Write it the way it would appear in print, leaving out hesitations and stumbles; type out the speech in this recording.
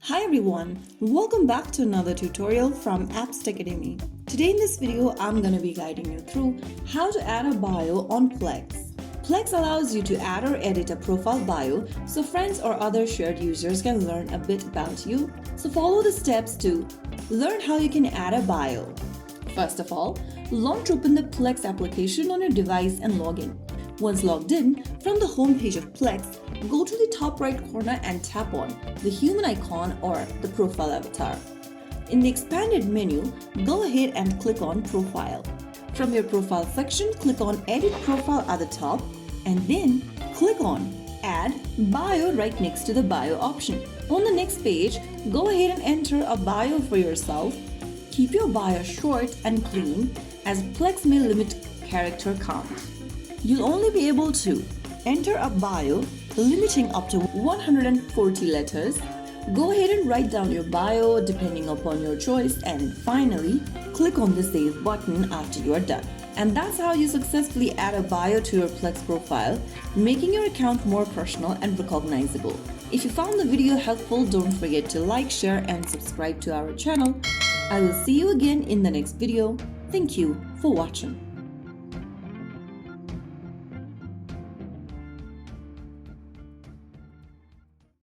Hi everyone, welcome back to another tutorial from Apps Tech Academy. Today in this video, I'm going to be guiding you through how to add a bio on Plex. Plex allows you to add or edit a profile bio so friends or other shared users can learn a bit about you. So follow the steps to learn how you can add a bio. First of all, launch open the Plex application on your device and log in. Once logged in, from the home page of Plex, go to the top right corner and tap on the human icon or the profile avatar. In the expanded menu, go ahead and click on Profile. From your profile section, click on Edit Profile at the top and then click on Add Bio right next to the Bio option. On the next page, go ahead and enter a bio for yourself. Keep your bio short and clean as Plex may limit character count. You'll only be able to enter a bio limiting up to 140 letters. Go ahead and write down your bio depending upon your choice, and finally click on the save button after you are done. And that's how you successfully add a bio to your Plex profile, making your account more personal and recognizable. If you found the video helpful, don't forget to like, share and subscribe to our channel. I will see you again in the next video. Thank you for watching.